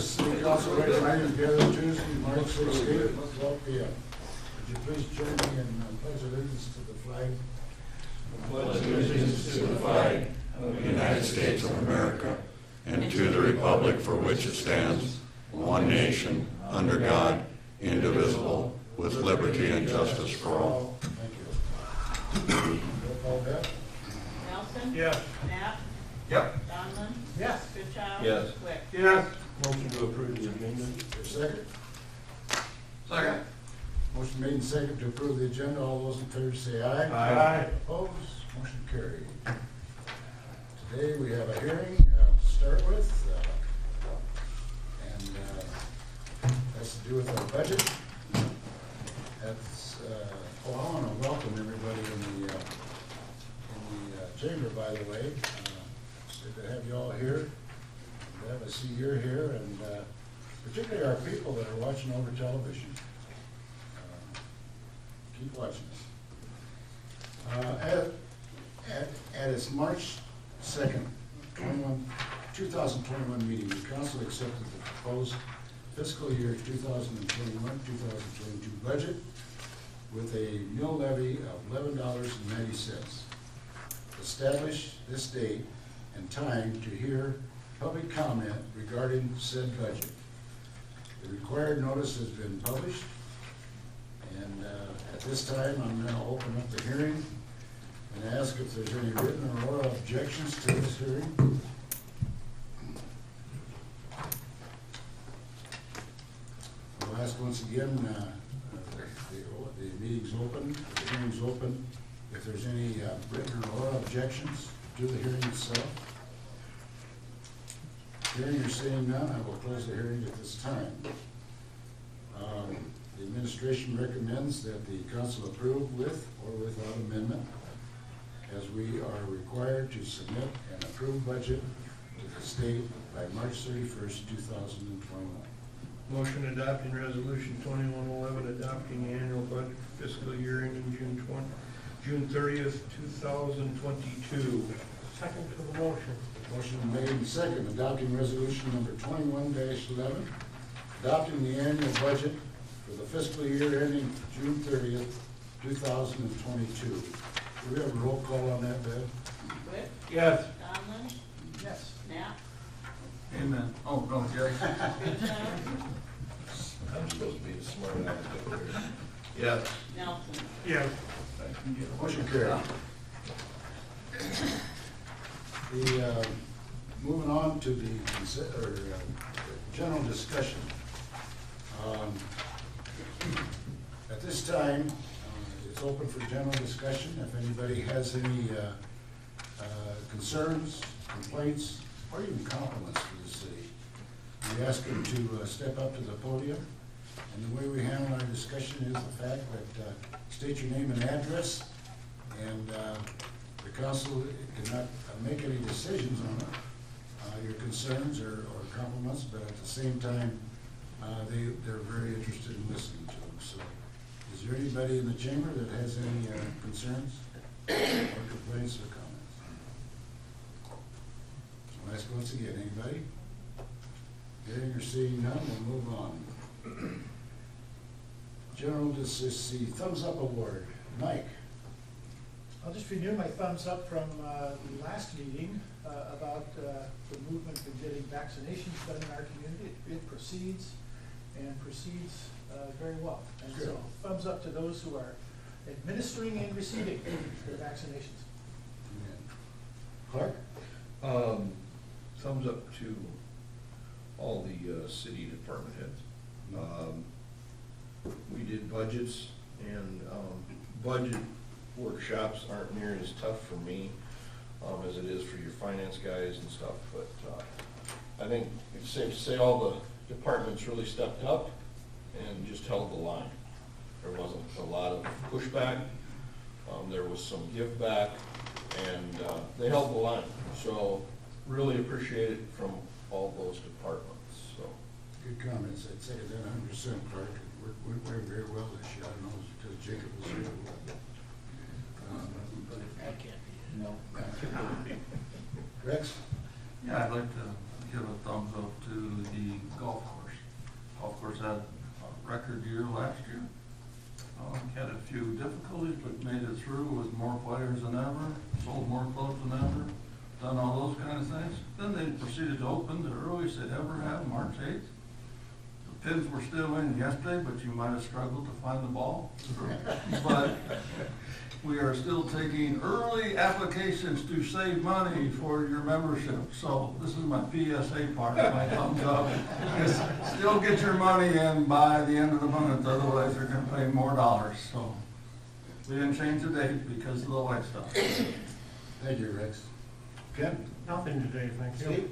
City Council regular meeting together Tuesday, March 16th, 12 p.m. Would you please join me in pledge allegiance to the flag? Pledge allegiance to the flag of the United States of America and to the republic for which it stands, one nation, under God, indivisible, with liberty and justice for all. Thank you. Roll call, Beth? Nelson? Yes. Knapp? Yep. Donlin? Yes. Goodchild? Yes. Wick? Yes. Motion to approve the amendment. Your second? Second. Motion made and second to approve the agenda. All those in favor say aye. Aye. Opposed? Motion carried. Today we have a hearing to start with, and has to do with our budget. That's, I want to welcome everybody in the chamber, by the way. It's good to have you all here. Glad to see you're here, and particularly our people that are watching over television. Keep watching us. At its March 2nd, 2021 meeting, the council accepted the proposed fiscal year 2021-2022 budget with a mill levy of $11.90. Establish this date and time to hear public comment regarding said budget. The required notice has been published, and at this time I'm going to open up the hearing and ask if there's any written or oral objections to this hearing. I'll ask once again, the meeting's open, the hearing's open. If there's any written or oral objections to the hearing itself. Hearing or seeing none, I will close the hearing at this time. The administration recommends that the council approve with or without amendment, as we are required to submit an approved budget to the state by March 31st, 2021. Motion adopting resolution 2111 adopting annual budget for fiscal year ending June 30th, 2022. Second to the motion. Motion made and second, adopting resolution number 21-11, adopting the annual budget for the fiscal year ending June 30th, 2022. Do we have a roll call on that, Bev? Wick? Yes. Donlin? Yes. Knapp? Amen. Oh, no, Jerry. Goodchild? I'm supposed to be the smart aleck. Yes. Nelson? Yes. Motion carried. Moving on to the general discussion. At this time, it's open for general discussion. If anybody has any concerns, complaints, or even compliments for the city, we ask them to step up to the podium. And the way we handle our discussion is the fact that state your name and address, and the council cannot make any decisions on your concerns or compliments, but at the same time, they're very interested in listening to them. So, is there anybody in the chamber that has any concerns or complaints or comments? I'll ask once again, anybody? Hearing or seeing none, we'll move on. General, this is the Thumbs Up Award. Mike? I'll just renew my thumbs up from the last meeting about the movement of getting vaccinations done in our community. It proceeds and proceeds very well. And so thumbs up to those who are administering and receiving their vaccinations. Clark? Thumbs up to all the city department heads. We did budgets, and budget workshops aren't near as tough for me as it is for your finance guys and stuff, but I think it's safe to say all the departments really stepped up and just held the line. There wasn't a lot of pushback, there was some give back, and they held the line. So really appreciate it from all those departments. So Good comments. I'd say that 100%, Clark. It went very well this year. I don't know, because Jacob was here. That can't be. No. Rex? Yeah, I'd like to give a thumbs up to the golf wish they'd ever have March 8th. The Pins were still in yesterday, but you might have struggled to find the ball. But we are still taking early applications to save money for your membership. So this is my PSA part, my thumbs up. Just still get your money in by the end of the month, otherwise you're gonna pay more dollars. So we didn't change the date because of the white stuff. Thank you, Rex. Ken? Nothing today, thank you. Steve?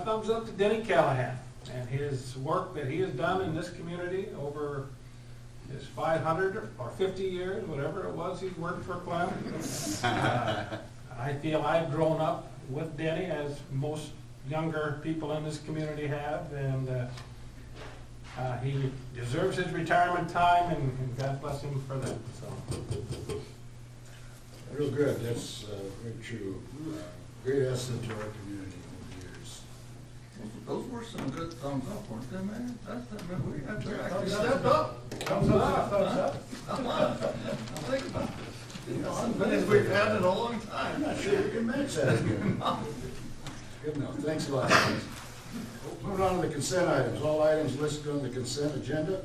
Thumbs up to Denny Callahan and his work that he has done in this community over his 500 or 50 years, whatever it was he's worked for Clem. I feel I've grown up with Denny, as most younger people in this community have, and he deserves his retirement time, and God bless him for that. So. Real good, that's very true. Great asset to our community over the years. Those were some good thumbs up, weren't they, man? That's the, we had to actually Thumbs up. step up. Thumbs up, thumbs up. Think about it. You know, as many as we've had in a long I'm time. not sure we can match that again. Good enough, thanks a lot. Moving on to the consent items. All items listed on the consent agenda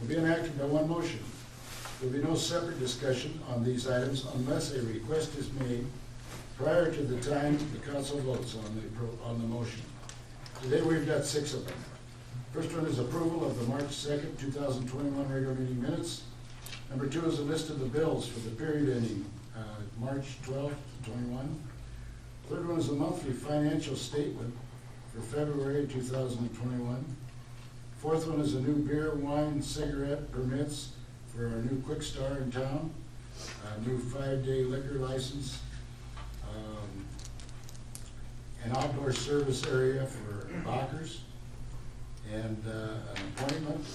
will be enacted by one motion. There will be no separate discussion on these items unless a request is made prior to the time the council votes on the motion. Today we've got 6 of them. First one is approval of the March 2nd, 2021 regular meeting minutes. Number 2 is a list of the bills for the period ending March 12th, 21. Third one is a monthly financial statement for February 2021. Fourth one is a new beer, wine, cigarette permits for our new Quick Star in town, a new 5-day liquor license, an outdoor service area for Bachers, and an appointment.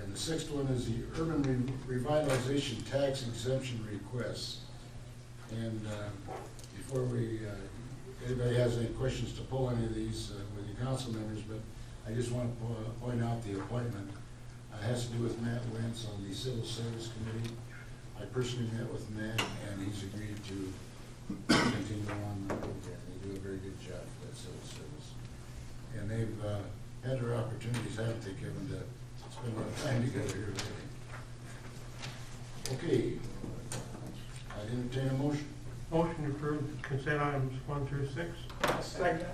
And the 6th one is the urban revitalization tax exemption requests. And before anybody has any questions to pull any of these with your council members, but I just want to point out the appointment. It has to do with Matt Wentz on the Civil Service Committee. I personally met with Matt, and he's agreed to continue on the program. They do a very good job for that civil service. And they've had their opportunities, haven't they, Kevin, to spend a lot of time together here lately. Okay. I'd entertain a motion. Motion to approve consent items 1 through 6. Second.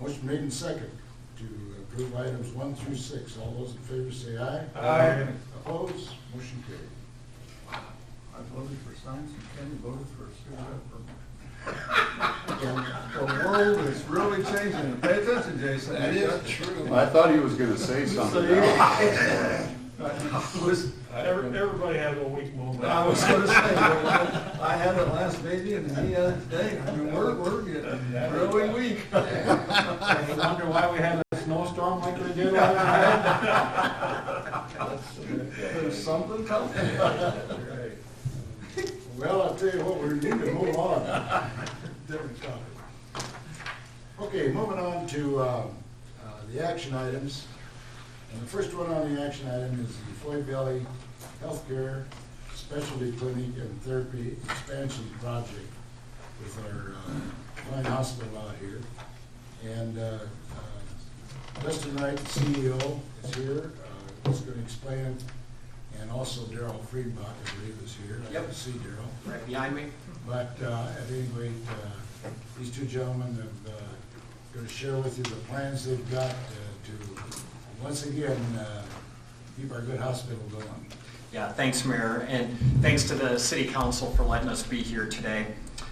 Motion made and second to approve items 1 through 6. All those in favor say aye. Aye. Opposed? Motion carried. I voted for science and Kenny voted for cigarette permit. The world is really changing. Pay attention, Jason. That is true. I thought he was gonna say something else. Everybody has a weak moment. I was gonna say, I had it last meeting and he had it today. I mean, we're getting really weak. You wonder why we had a snowstorm like we did last night? There's something coming. Well, I'll tell you what, we need to move on. Different topic. Okay, moving on to the action items. And the first one on the action item is the Floyd Valley Healthcare Specialty Clinic and Therapy Expansion Project with our fine hospital out here. And Dustin Wright, the CEO, is here. He's going to explain it. And also Daryl Friedbach, I believe, is here. I didn't see Daryl. Right behind me. But at any rate, these two gentlemen are going to share with you the plans they've got to, once again, keep our good hospital going. Yeah, thanks, Mayor, and thanks to the City Council for letting us be here today.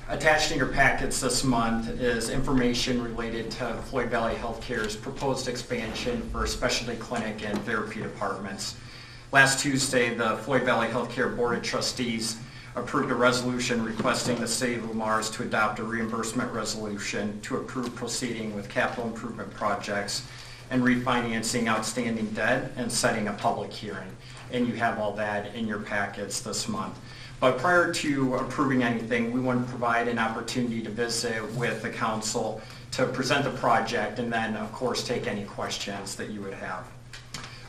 Attached in your packets this month is information related to Floyd Valley Healthcare's proposed expansion for specialty clinic and therapy departments. Last Tuesday, the Floyd Valley Healthcare Board of Trustees approved a resolution requesting the City of Lamar's to adopt a reimbursement resolution to approve proceeding with capital improvement projects and refinancing outstanding debt and setting a public hearing. And you have all that in your packets this month. But prior to approving anything, we want to provide an opportunity to visit with the council to present the project and then, of course, take any questions that you would have.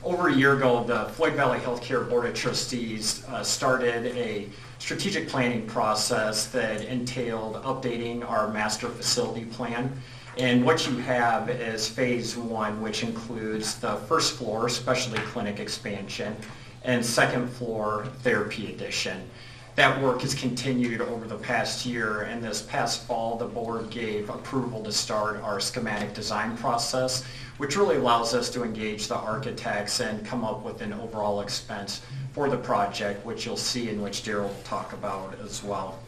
Over a year ago, the Floyd Valley Healthcare Board of Trustees started a strategic planning process that entailed updating our master facility plan. And what you have is phase one, which includes the first floor specialty clinic expansion and second floor therapy addition. That work has continued over the past year, and this past fall the board gave approval to start our schematic design process, which really allows us to engage the architects and come up with an overall expense for the project, which you'll see and which Daryl will talk about as well.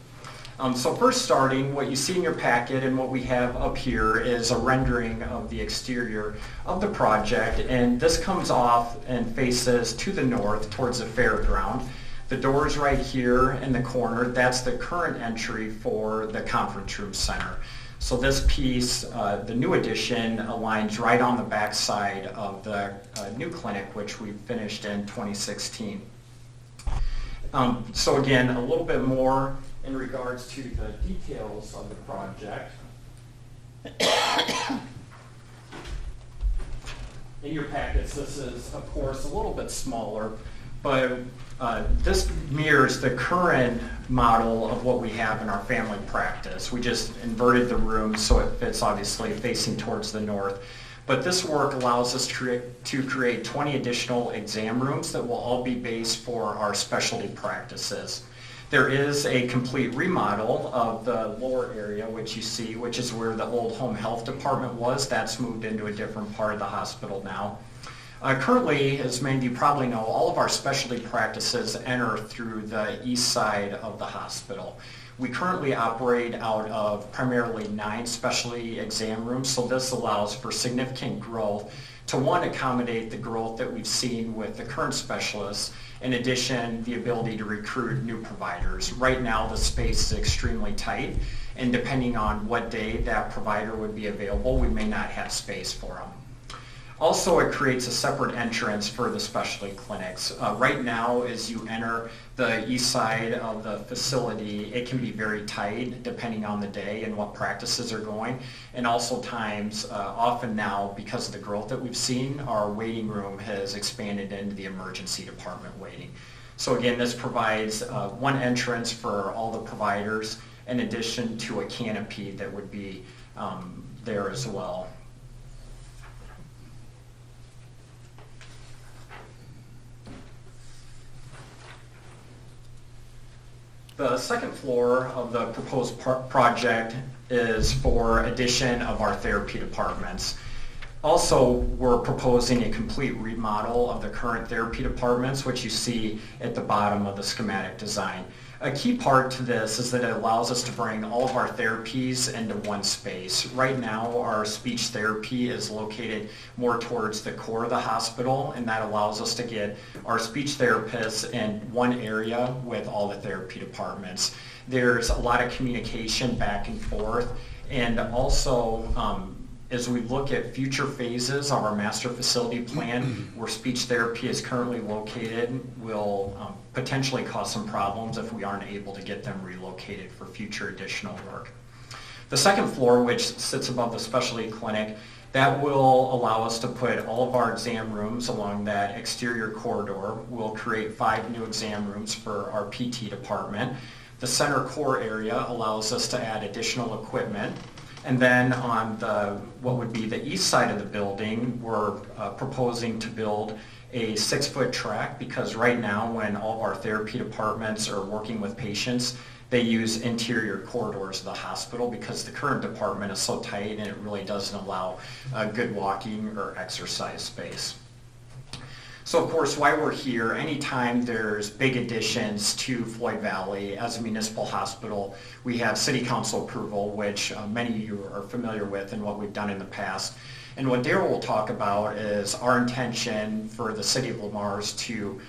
So first starting, what you see in your packet and what we have up here is a rendering of the exterior of the project, and this comes off and faces to the north towards the fairground. The door is right here in the corner. That's the current entry for the conference room center. So this piece, the new addition, aligns right on the back side of the new clinic, which we finished in 2016. So again, a little bit more in regards to the details of the project. In your packets, this is, of course, a little bit smaller, but this mirrors the current model of what we have in our family practice. We just inverted the room so it fits obviously facing towards the north. But this work allows us to create 20 additional exam rooms that will all be based for our specialty practices. There is a complete remodel of the lower area, which you see, which is where the old home health department was. That's moved into a different part of the hospital now. Currently, as many of you probably know, all of our specialty practices enter through the east side of the hospital. We currently operate out of primarily 9 specialty exam rooms, so this allows for significant growth to, one, accommodate the growth that we've seen with the current specialists. In addition, the ability to recruit new providers. Right now, the space is extremely tight, and depending on what day that provider would be available, we may not have space for them. Also, it creates a separate entrance for the specialty clinics. Right now, as you enter the east side of the facility, it can be very tight depending on the day and what practices are going. And also times, often now, because of the growth that we've seen, our waiting room has expanded into the emergency department waiting. So again, this provides one entrance for all the providers in addition to a canopy that would be there as well. The second floor of the proposed project is for addition of our therapy departments. Also, we're proposing a complete remodel of the current therapy departments, which you see at the bottom of the schematic design. A key part to this is that it allows us to bring all of our therapies into one space. Right now, our speech therapy is located more towards the core of the hospital, and that allows us to get our speech therapists in one area with all the therapy departments. There's a lot of communication back and forth, and also as we look at future phases of our master facility plan, where speech therapy is currently located, will potentially cause some problems if we aren't able to get them relocated for future additional work. The second floor, which sits above the specialty clinic, that will allow us to put all of our exam rooms along that exterior corridor. We'll create 5 new exam rooms for our PT department. The center core area allows us to add additional equipment. And then on what would be the east side of the building, we're proposing to build a 6-foot track, because right now when all of our therapy departments are working with patients, they use interior corridors of the hospital because the current department is so tight and it really doesn't allow good walking or exercise space. So of course, why we're here, anytime there's big additions to Floyd Valley as a municipal hospital, we have city council approval, which many of you are familiar with and what we've done in the past. And what Daryl will talk about is our intention for the city of Lamar's to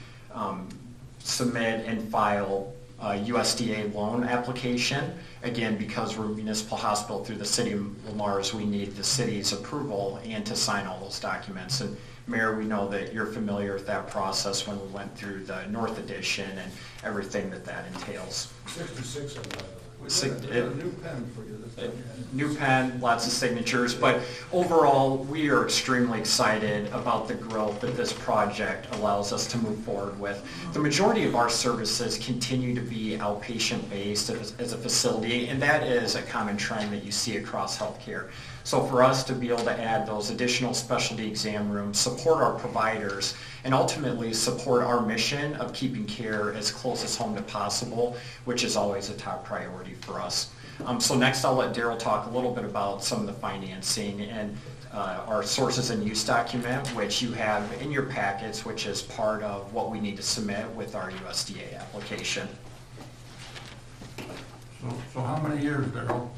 submit and file a USDA loan application. Again, because we're a municipal hospital through the city of Lamar's, we need the city's approval and to sign all those documents. And Mayor, we know that you're familiar with that process when we went through the North Addition and everything that entails. 66 of them, by the way. We got a new pen for you this time. New pen, lots of signatures, but overall, we are extremely excited about the growth that this project allows us to move forward with. The majority of our services continue to be outpatient-based as a facility, and that is a common trend that you see across healthcare. So for us to be able to add those additional specialty exam rooms, support our providers, and ultimately support our mission of keeping care as close as home to possible, which is always a top priority for us. So next I'll let Daryl talk a little bit about some of the financing and our sources and use document, which you have in your packets, which is part of what we need to submit with our USDA application. So how many years, Darrell,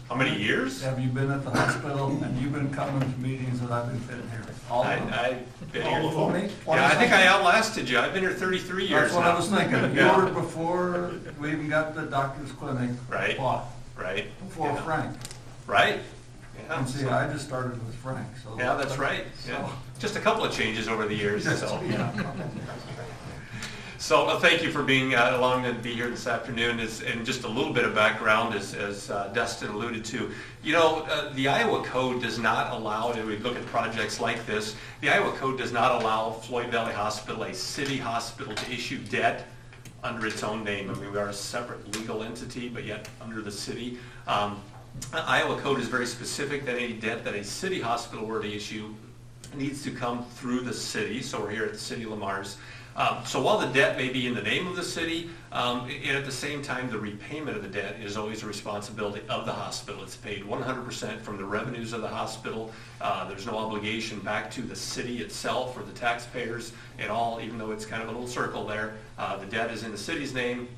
How many years? have you been at the hospital and you've been coming to meetings that I've been sitting here? All of them? I've been All here. of them? Yeah, I think I outlasted you. I've been here 33 years That's what I now. was thinking. You Yeah. were before we even got the doctor's clinic. Right. bought, Right? Before Yeah. Frank. Right? Yeah. And see, I just started with Frank, so. Yeah, that's right. Yeah. Just a couple of changes over the years, so. So thank you for being along and be here this afternoon. And just a little bit of background, as Dustin alluded to. You know, the Iowa Code does not allow, and we look at projects like this, the Iowa Code does not allow Floyd Valley Hospital, a city hospital, to issue debt under its own name. I mean, we are a separate legal entity, but yet under the city. Iowa Code is very specific that any debt that a city hospital were to issue needs to come through the city. So we're here at the City of Lamar's. So while the debt may be in the name of the city, and at the same time, the repayment of the debt is always a responsibility of the hospital. It's paid 100% from the revenues of the hospital. There's no obligation back to the city itself or the taxpayers at all, even though it's kind of a little circle there. The debt is in the city's name,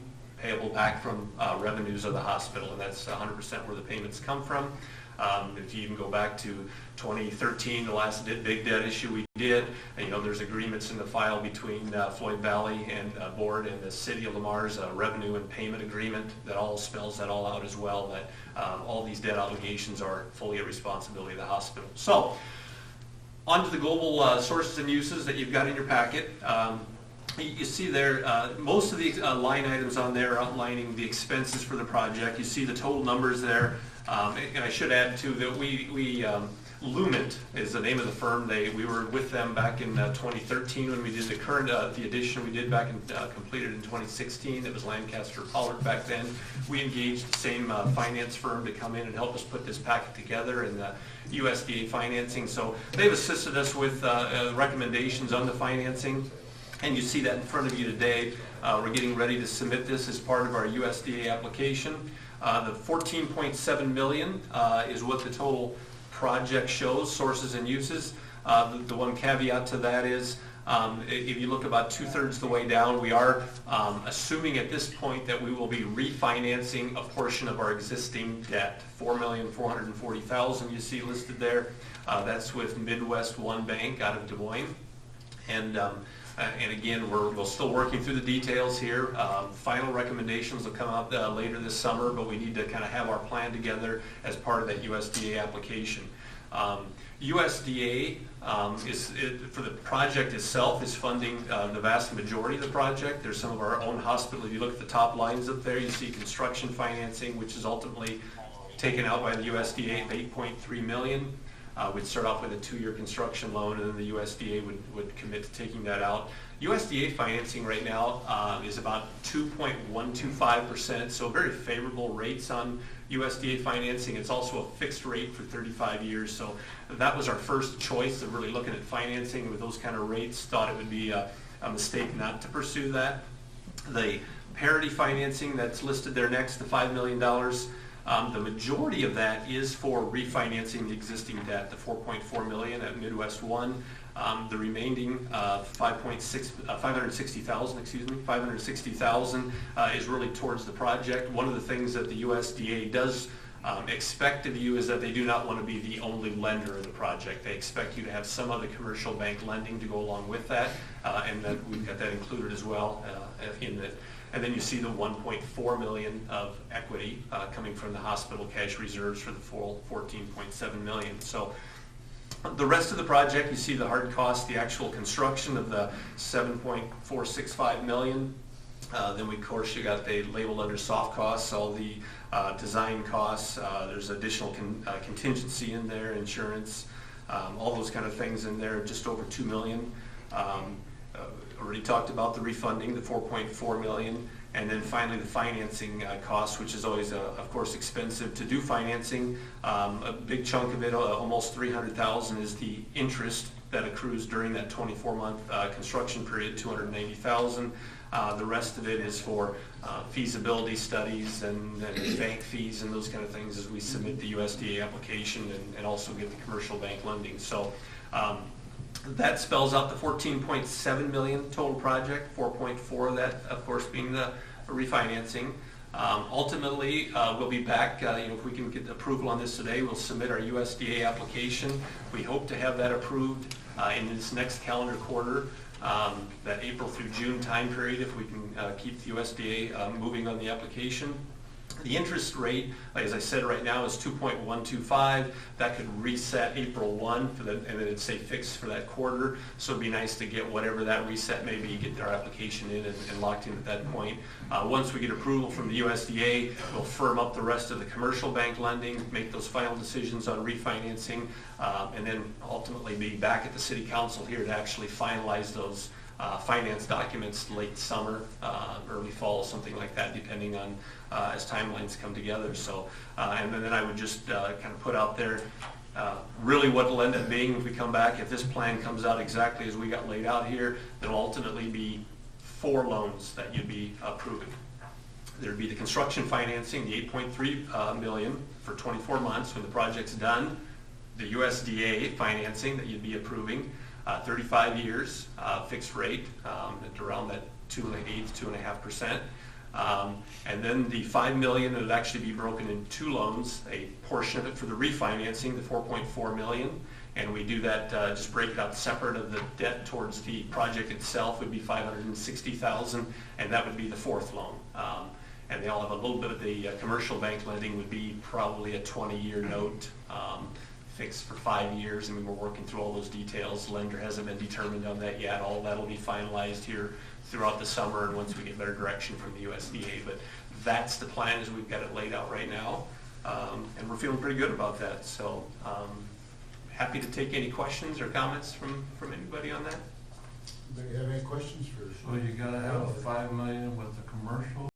payable back from revenues of the hospital, and that's 100% where the payments come from. If you even go back to 2013, the last big debt issue we did, you know, there's agreements in the file between Floyd Valley and Board and the City of Lamar's revenue and payment agreement that all spells that all out as well, that all these debt obligations are fully a responsibility of the hospital. So, on to the global sources and uses that you've got in your packet. You see there, most of the line items on there outlining the expenses for the project. You see the total numbers there. And I should add too that we Lumit is the name of the firm. We were with them back in 2013 when we did the addition we did back in completed in 2016. It was Lancaster Pollard back then. We engaged the same finance firm to come in and help us put this packet together and USDA financing. So they've assisted us with recommendations on the financing. And you see that in front of you today. We're getting ready to submit this as part of our USDA application. The $14.7 million is what the total project shows, sources and uses. The one caveat to that is, if you look about 2/3 the way down, we are assuming at this point that we will be refinancing a portion of our existing debt, $4,440,000 you see listed there. That's with Midwest One Bank out of Des Moines. And again, we're still working through the details here. Final recommendations will come out later this summer, but we need to kind of have our plan together as part of that USDA application. USDA for the project itself is funding the vast majority of the project. There's some of our own hospital. If you look at the top lines up there, you see construction financing, which is ultimately taken out by the USDA of $8.3 million. We'd start off with a 2-year construction loan, and then the USDA would commit to taking that out. USDA financing right now is about 2.125%, so very favorable rates on USDA financing. It's also a fixed rate for 35 years, so that was our first choice of really looking at financing with those kind of rates. Thought it would be a mistake not to pursue that. The parity financing that's listed there next, the $5 million, the majority of that is for refinancing the existing debt, the $4.4 million at Midwest One. The remaining $560,000 is really towards the project. One of the things that the USDA does expect of you is that they do not want to be the only lender in the project. They expect you to have some other commercial bank lending to go along with that, and that we've got that included as well in it. And then you see the $1.4 million of equity coming from the hospital cash reserves for the full $14.7 million. So the rest of the project, you see the hard cost, the actual construction of the $7.465 million. Then of course you got the labeled under soft costs, all the design costs. There's additional contingency in there, insurance, all those kind of things in there, just over $2 million. Already talked about the refunding, the $4.4 million, And then finally, the financing cost, which is always, of course, expensive to do financing. A big chunk of it, almost $300,000, is the interest that accrues during that 24-month construction period, $280,000. The rest of it is for feasibility studies and bank fees and those kind of things as we submit the USDA application and also get the commercial bank lending. So that spells out the $14.7 million total project, 4.4 of that, of course, being the refinancing. Ultimately, we'll be back, if we can get approval on this today, we'll submit our USDA application. We hope to have that approved in this next calendar quarter, that April through June time period, if we can keep the USDA moving on the application. The interest rate, as I said, right now is 2.125. That could reset April 1, and then it'd say fixed for that quarter. So it'd be nice to get whatever that reset may be, get our application in and locked in at that point. Once we get approval from the USDA, we'll firm up the rest of the commercial bank lending, make those final decisions on refinancing, and then ultimately be back at the City Council here to actually finalize those finance documents late summer, early fall, something like that, depending on as timelines come together. So, and then I would just kind of put out there really what will end up being if we come back. If this plan comes out exactly as we got laid out here, there will ultimately be 4 loans that you'd be approving. There'd be the construction financing, the $8.3 million for 24 months when the project's done. The USDA financing that you'd be approving, 35 years, fixed rate, at around that 2.8 to 2.5%. And then the $5 million would actually be broken in 2 loans, a portion of it for the refinancing, the $4.4 million, and we do that, just break it out separate of the debt towards the project itself would be $560,000, and that would be the 4th loan. And they all have a little bit of the commercial bank lending would be probably a 20-year note, fixed for 5 years, and we were working through all those details. Lender hasn't been determined on that yet. All that will be finalized here throughout the summer and once we get better direction from the USDA. But that's the plan as we've got it laid out right now, and we're feeling pretty good about that. So happy to take any questions or comments from anybody on that. Anybody have any questions for? So you gotta have a $5 million with the commercial